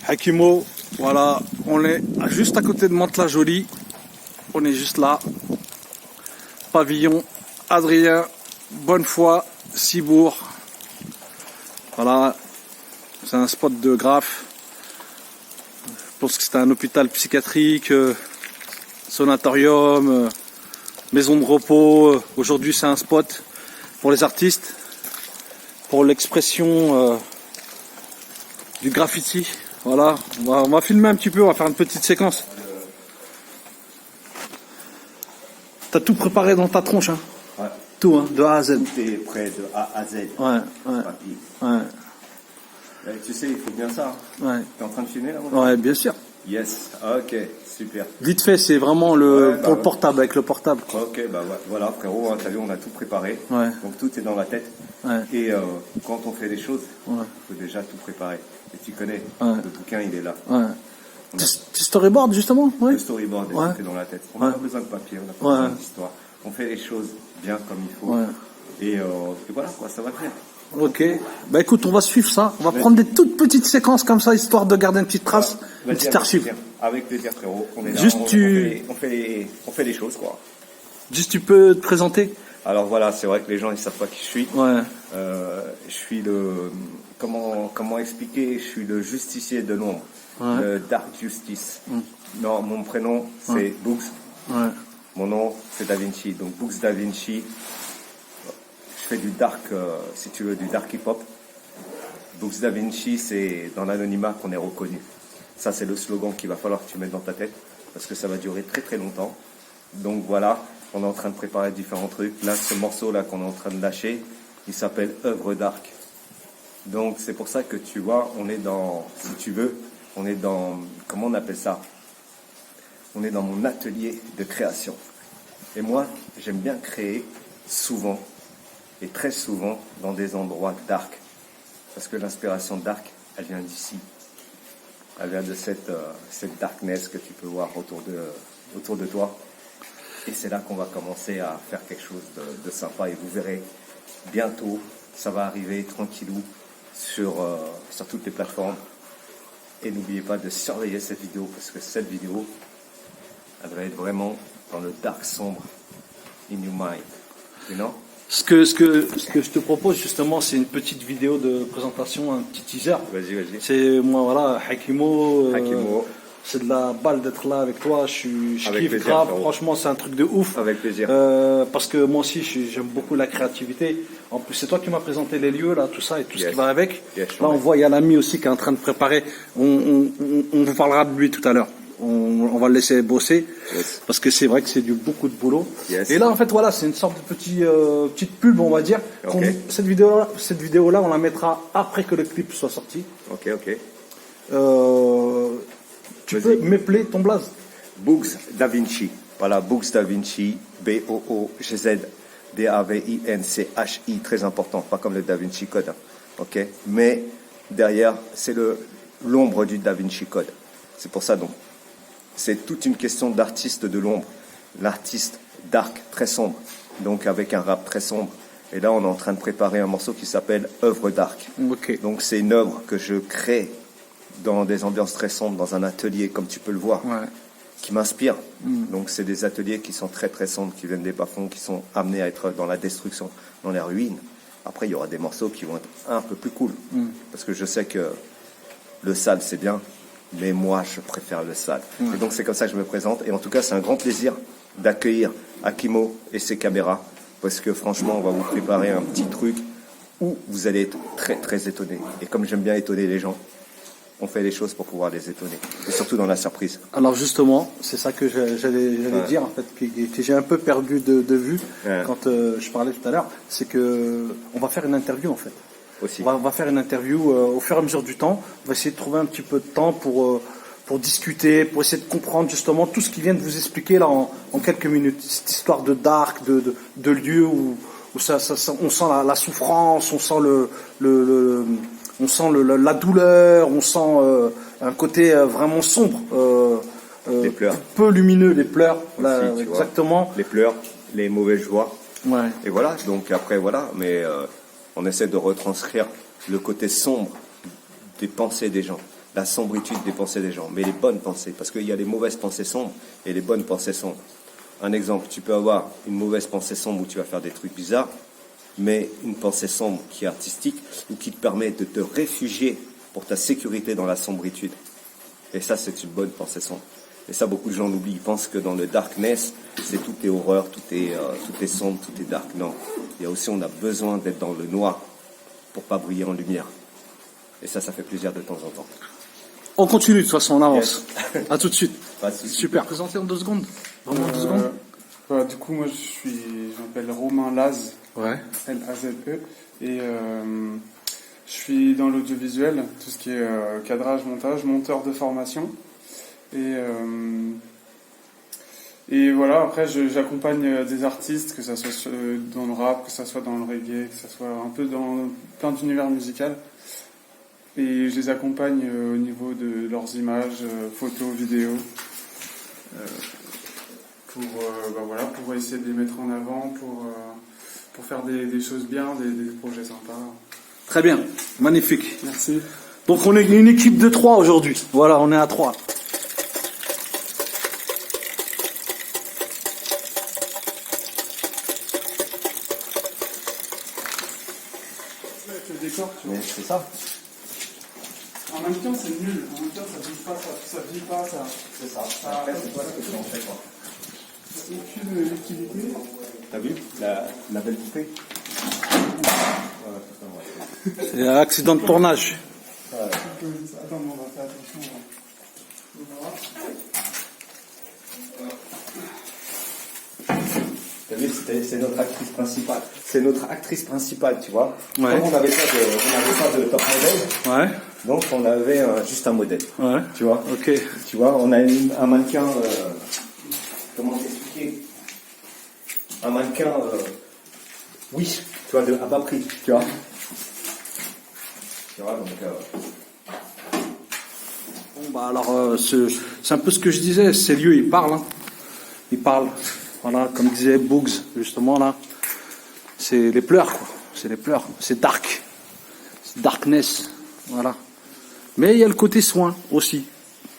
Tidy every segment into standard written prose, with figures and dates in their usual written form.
Hakimo, voilà, on est juste à côté de Mantes-la-Jolie. On est juste là. Pavillon, Adrien, Bonnefoy, Cibourg. Voilà, c'est un spot de graphe. Je pense que c'était un hôpital psychiatrique, sanatorium, maison de repos. Aujourd'hui, c'est un spot pour les artistes, pour l'expression du graffiti. Voilà, on va filmer un petit peu, on va faire une petite séquence. T'as tout préparé dans ta tronche, hein? Ouais. Tout, hein, de A à Z. Tout est prêt de A à Z. Ouais, ouais. Ouais. Tu sais, il faut bien ça. Hein. Ouais. T'es en train de filmer là? Ouais, bien sûr. Yes. Ok, super. Vite fait, c'est vraiment pour le portable, avec le portable. Ok, bah voilà, frérot, hein, t'as vu, on a tout préparé. Ouais. Donc tout est dans la tête. Ouais. Et quand on fait des choses, il Ouais. faut déjà tout préparer. Et tu connais, Ouais. le bouquin, il est là. Ouais. Tu storyboard justement? Ouais. Le storyboard est Ouais. tout est dans la tête. On Ouais. n'a pas besoin de papier, on n'a pas Ouais. besoin d'histoire. On fait les choses bien comme il faut. Ouais. Et voilà, quoi, ça va le faire. Ok. Bah écoute, on va suivre ça. On va prendre des toutes petites séquences comme ça, histoire de garder une petite trace, une petite archive. Avec plaisir, frérot. On est là, Juste on fait les choses, quoi. Juste, tu peux te présenter? Alors voilà, c'est vrai que les gens ils savent pas qui je suis. Ouais. Je suis le comment expliquer? Je suis le justicier de l'ombre, Ouais. le Dark Justice. Non, mon prénom c'est Books. Ouais. Mon nom c'est Da Vinci. Donc Books Da Vinci. Je fais du dark, si tu veux, du dark hip-hop. Books Da Vinci, c'est dans l'anonymat qu'on est reconnu. Ça, c'est le slogan qu'il va falloir que tu mettes dans ta tête, parce que ça va durer très très longtemps. Donc voilà, on est en train de préparer différents trucs. Là, ce morceau-là qu'on est en train de lâcher, il s'appelle Œuvre d'Arc. Donc c'est pour ça que tu vois, on est dans, si tu veux, on est dans, comment on appelle ça? On est dans mon atelier de création. Et moi, j'aime bien créer souvent, et très souvent, dans des endroits dark. Parce que l'inspiration dark, elle vient d'ici. Elle vient de cette darkness que tu peux voir autour de toi. Et c'est là qu'on va commencer à faire quelque chose de sympa. Et vous verrez, bientôt, ça va arriver tranquillou sur toutes les plateformes. Et n'oubliez pas de surveiller cette vidéo, parce que cette vidéo, elle va être vraiment dans le dark sombre, in your mind. You know? Ce que je te propose justement, c'est une petite vidéo de présentation, un petit teaser. Vas-y. C'est moi, voilà, Hakimo. Hakimo. C'est de la balle d'être là avec toi. Je Avec kiffe plaisir, grave. frérot. Franchement, c'est un truc de ouf. Avec plaisir. Parce que moi aussi, j'aime beaucoup la créativité. En plus, c'est toi qui m'as présenté les lieux, là, tout ça et tout ce qui va avec. Yes, là, on voit, il y a l'ami aussi qui est en train de préparer. On vous parlera de lui tout à l'heure. On va le laisser bosser, parce que c'est vrai que c'est beaucoup de boulot. Yes. Et là, en fait, voilà, c'est une sorte de petite pub, on va dire. Okay. Cette vidéo-là, on la mettra après que le clip soit sorti. Ok. Tu peux m'épeler ton blaze? Books Da Vinci. Voilà, Books Da Vinci, B-O-O-G-Z, D-A-V-I-N-C-H-I, très important, pas comme le Da Vinci Code. Hein. Ok. Mais derrière, c'est l'ombre du Da Vinci Code. C'est pour ça donc. C'est toute une question d'artiste de l'ombre. L'artiste dark, très sombre. Donc avec un rap très sombre. Et là, on est en train de préparer un morceau qui s'appelle Œuvre d'Arc. Ok. Donc c'est une œuvre que je crée dans des ambiances très sombres, dans un atelier, comme tu peux le voir, qui m'inspire. Donc c'est des ateliers qui sont très très sombres, qui viennent des bas-fonds, qui sont amenés à être dans la destruction, dans les ruines. Après, il y aura des morceaux qui vont être un peu plus cool. Parce que je sais que le sale, c'est bien. Mais moi, je préfère le sale. Et donc, c'est comme ça que je me présente. Et en tout cas, c'est un grand plaisir d'accueillir Hakimo et ses caméras. Parce que franchement, on va vous préparer un petit truc où vous allez être très, très étonnés. Et comme j'aime bien étonner les gens, on fait les choses pour pouvoir les étonner. Et surtout dans la surprise. Alors justement, c'est ça que j'allais dire, en fait, que j'ai un peu perdu de vue quand je parlais tout à l'heure. C'est que on va faire une interview, en fait. On va faire une interview au fur et à mesure du temps. On va essayer de trouver un petit peu de temps pour discuter, pour essayer de comprendre justement tout ce qu'il vient de vous expliquer là en quelques minutes. Cette histoire de dark, de lieu où ça, on sent la souffrance, on sent on sent la douleur, on sent un côté vraiment sombre, les pleurs. peu lumineux, les pleurs, là, aussi, exactement. Les pleurs, les mauvaises joies. Ouais. Et voilà, donc après voilà, mais on essaie de retranscrire le côté sombre des pensées des gens. la sombritude des pensées des gens, mais les bonnes pensées, parce qu'il y a les mauvaises pensées sombres et les bonnes pensées sombres. Un exemple, tu peux avoir une mauvaise pensée sombre où tu vas faire des trucs bizarres, mais une pensée sombre qui est artistique ou qui te permet de te réfugier pour ta sécurité dans la sombritude. Et ça, c'est une bonne pensée sombre. Et ça, beaucoup de gens l'oublient. Ils pensent que dans le darkness, c'est tout est horreur, tout est sombre, tout est dark. Non. Il y a aussi, on a besoin d'être dans le noir pour pas briller en lumière. Et ça fait plaisir de temps en temps. On continue, de toute façon, on avance. Yes. À tout de suite. Super. Présentez en 2 secondes. Vraiment 2 secondes. Du coup, moi, je m'appelle Romain Laz. Ouais. L-A-Z-E. Et je suis dans l'audiovisuel, tout ce qui est cadrage, montage, monteur de formation. Et voilà, après, j'accompagne des artistes, que ça soit dans le rap, que ça soit dans le reggae, que ça soit un peu dans plein d'univers musicaux. Et je les accompagne au niveau de leurs images, photos, vidéos, pour essayer de les mettre en avant, pour faire des choses bien, des projets sympas. Très bien, magnifique. Merci. Donc on est une équipe de 3 aujourd'hui. Voilà, on est à 3. Le décor, tu vois. Mais c'est ça. En même temps, c'est nul. En même temps, ça vit pas, ça. C'est ça. Après, c'est toi ce que tu en fais, quoi. Aucune utilité. T'as vu la belle poupée? C'est un accident de tournage. Attends, on va faire attention. T'as vu, c'est notre actrice principale. C'est notre actrice principale, tu vois. Ouais. Comme on avait pas de top modèle. Ouais. Donc on avait juste un modèle. Ouais. Tu vois. Ok. Tu vois, on a un mannequin. Comment t'expliquer? Un mannequin. Oui. Tu vois, à bas prix. Tu vois. Tu vois, donc. Bon bah alors c'est un peu ce que je disais. Ces lieux, ils parlent. Hein. Ils parlent. Voilà, comme disait Boogs, justement là, c'est les pleurs, quoi. C'est les pleurs, c'est dark, c'est darkness, voilà. Mais il y a le côté soin aussi.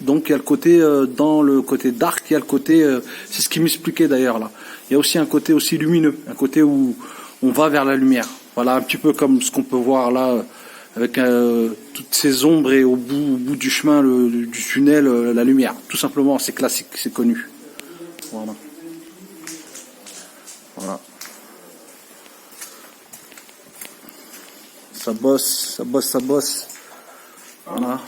Donc il y a le côté, dans le côté dark, il y a le côté, c'est ce qui m'expliquait d'ailleurs là. Il y a aussi un côté aussi lumineux, un côté où on va vers la lumière. Voilà, un petit peu comme ce qu'on peut voir là, avec toutes ces ombres et au bout du chemin, du tunnel, la lumière. Tout simplement, c'est classique, c'est connu. Voilà. Voilà. Ça bosse, ça bosse, ça bosse. Voilà.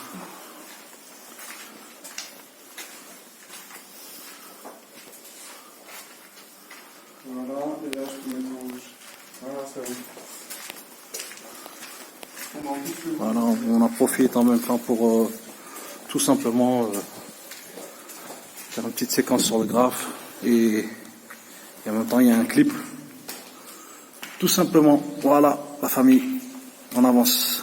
Voilà, et là je peux mettre en rouge. Voilà, c'est bon. Voilà, on en profite en même temps pour tout simplement faire une petite séquence sur le graphe et en même temps il y a un clip. Tout simplement, voilà, la famille, on avance.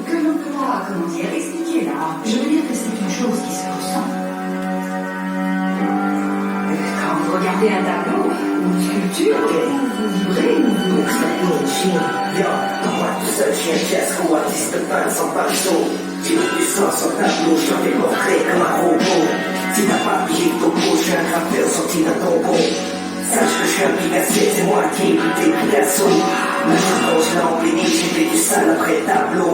Que l'on pourra, comment dire, expliquer là. Je veux dire que c'est une chose qui se ressent. Quand vous regardez un tableau ou une sculpture, vous vibrez ou vous Viens, moi tout seul, je suis un fiasco, artiste peint sans pinceau. J'ai du sang sans tableau, je fais portrait comme un robot. Si t'as pas pigé le topo, je suis un graffeur sorti d'un tombeau. Sache que je suis un Picasso, c'est moi qui ai écouté Picasso. Ma quand je l'ai embelli, j'ai fait du sale après tableau.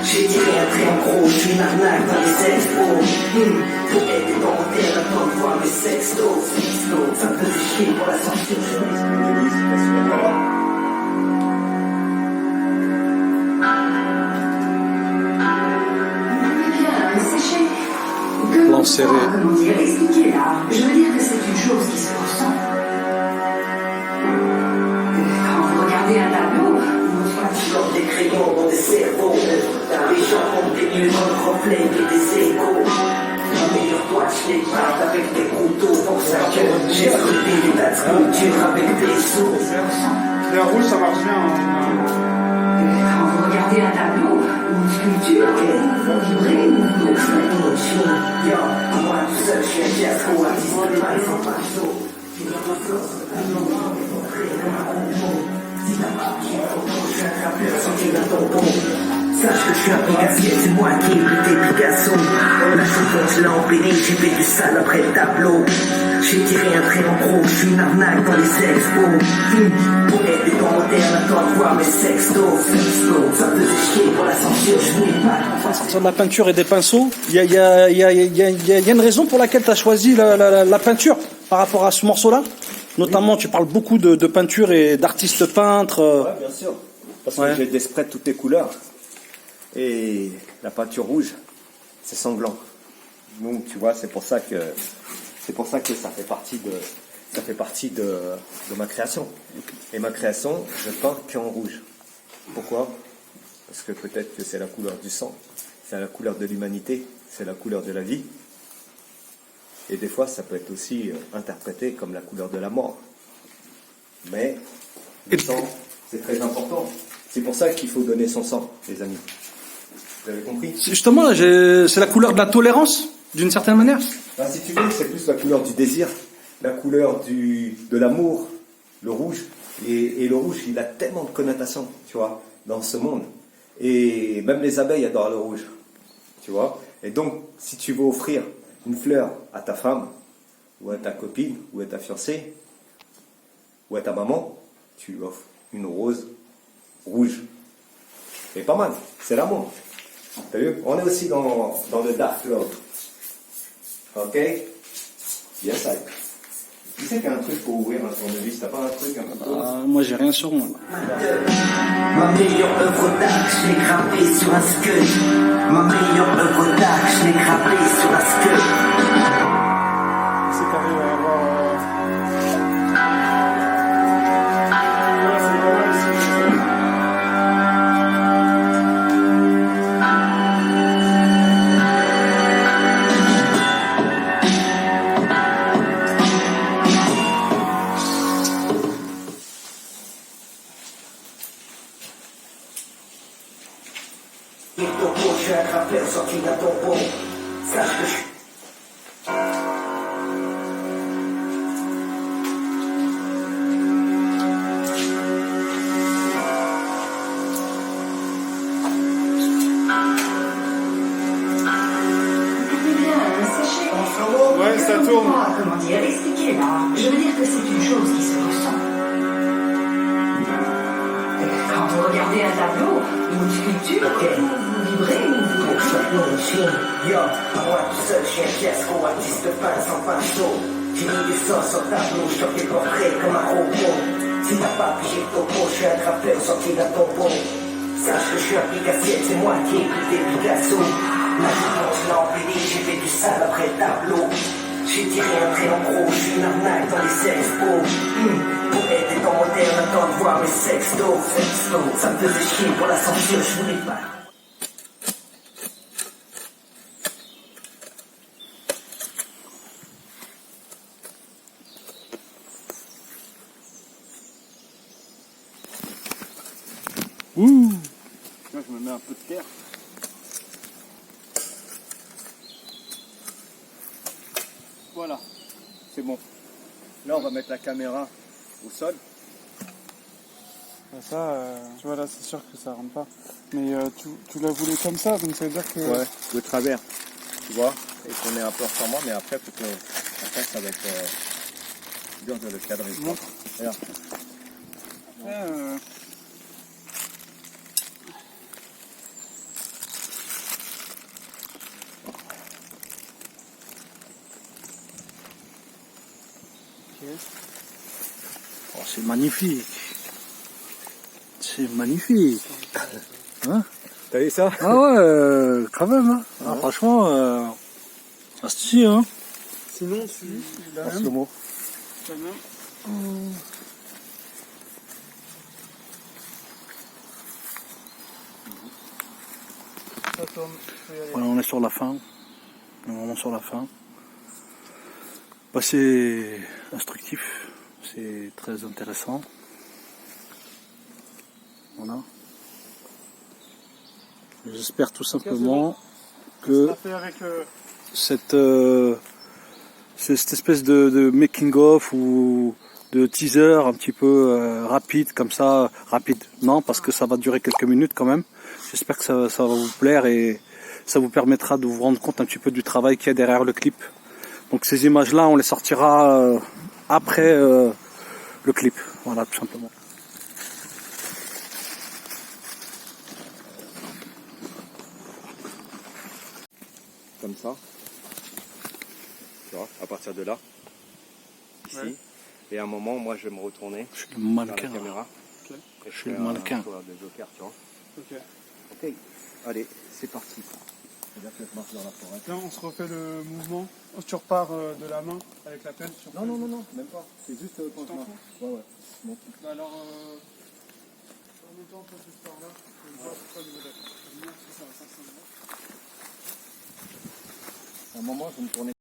J'ai tiré un trait en gros, je suis une arnaque dans les expos. Pour aider dans mon terre, attends de voir mes sextos. Ça me faisait chier pour la sortie de Plan serré. comment dire, expliquer là. Je veux dire que c'est une chose qui se ressent. Quand vous regardez un tableau, vous genre des crayons dans des cerveaux. Les gens ont des nus dans le reflet et des échos. Ma meilleure toile, je les parte avec des couteaux. Pour ça que j'ai sculpté des tas de sculptures avec des sous. Les rouges, ça marche bien. Hein. quand vous regardez un tableau ou une sculpture, vous vibrez ou vous émotion. Yo, moi tout seul, je suis un fiasco, artiste de mal sans pinceau. Si t'as pas pied, je suis attrapé à sortir d'un tampon. Sache que je suis un Picassier, c'est moi qui ai buté Picasso. La souffrance l'a embelli, j'ai fait du sale après le tableau. J'ai tiré un trait en pro, je suis une arnaque dans les expos. Pour être des temps modernes, attends de voir mes sextos. Ça me faisait chier pour la censure, je voulais pas. Sortir de la peinture et des pinceaux, il y a une raison pour laquelle tu as choisi la peinture par rapport à ce morceau-là. Notamment, tu parles beaucoup de peinture et d'artistes peintres. Ouais, bien sûr. Parce que j'ai des sprays de toutes les couleurs. Et la peinture rouge, c'est sanglant. Donc, tu vois, c'est pour ça que ça fait partie de ma création. Et ma création, je peins qu'en rouge. Pourquoi? Parce que peut-être que c'est la couleur du sang, c'est la couleur de l'humanité, c'est la couleur de la vie. Et des fois, ça peut être aussi interprété comme la couleur de la mort. Mais le sang, c'est très important. C'est pour ça qu'il faut donner son sang, les amis. Vous avez compris? Justement, c'est la couleur de la tolérance, d'une certaine manière. Ben, si tu veux, c'est plus la couleur du désir, la couleur de l'amour, le rouge. Et le rouge, il a tellement de connotations, tu vois, dans ce monde. Et même les abeilles adorent le rouge, tu vois. Et donc, si tu veux offrir une fleur à ta femme, ou à ta copine, ou à ta fiancée, ou à ta maman, tu lui offres une rose rouge. Et pas mal, c'est l'amour. T'as vu? On est aussi dans le dark love. Ok? Yes, I. Tu sais qu'il y a un truc pour ouvrir un tournevis, t'as pas un truc un peu moi j'ai rien sur moi. Ma meilleure œuvre d'art, je l'ai gravé sur un scud. Ma meilleure œuvre d'art, je l'ai gravé sur un scud. C'est carré à avoir. Je suis un grappeur sorti d'un tampon. Sache que je... Ouais, ça tourne. Comment dire, expliquez là. Je veux dire que c'est une chose qui se ressent. Quand vous regardez un tableau, une sculpture, vous vibrez ou vous Yo, moi tout seul, je suis un fiasco, artiste peint sans pinceau. J'ai mis du sang sur tableau, je tes portraits comme un robot. Si t'as pas pigé le topo, je suis un grappeur sorti d'un tampon. Sache que je suis un Picassier, c'est moi qui ai buté Picasso. La souffrance l'a embelli, j'ai fait du sale après le tableau. J'ai tiré un trait en gros, je suis une arnaque dans les expos. Pour être des temps modernes, attends de voir mes sextos. Ça me faisait chier pour la censure, je voulais pas. Ouh. Là, je me mets un peu de terre. Voilà, c'est bon. Là, on va mettre la caméra au sol. Ça, tu vois là, c'est sûr que ça rentre pas. Mais tu l'as voulu comme ça, donc ça veut dire que... Ouais, de travers, tu vois, et qu'on ait un peu sur moi, mais après, après ça va être dur de le cadrer. Montre. Regarde. Oh, c'est magnifique. C'est magnifique. Hein? T'as vu ça? Ah ouais, quand même. Hein. Ah, ouais. Franchement, astucieux. Hein. Sinon, tu l'as Passe le mot. Voilà, on est sur la fin. On est vraiment sur la fin. Bah, c'est instructif. C'est très intéressant. Voilà. J'espère tout simplement que cette espèce de making-of ou de teaser un petit peu rapide comme ça, rapide non parce que ça va durer quelques minutes quand même. J'espère que ça va vous plaire et ça vous permettra de vous rendre compte un petit peu du travail qu'il y a derrière le clip. Donc ces images-là, on les sortira après le clip, voilà tout simplement. Comme ça, tu vois, à partir de là, ici, ouais. Et à un moment, moi je vais me retourner je suis le mannequin, vers la caméra. Okay. Je suis le mannequin. De Joker, tu vois. Ok. Ok, allez, c'est parti. Là, on se refait le mouvement. Tu repars de la main avec la pelle. Non, même pas. C'est juste quand je marche. Ouais. Bon. Bah alors, en même temps, juste par là. Je vois pourquoi le modèle. À un moment, je vais me tourner.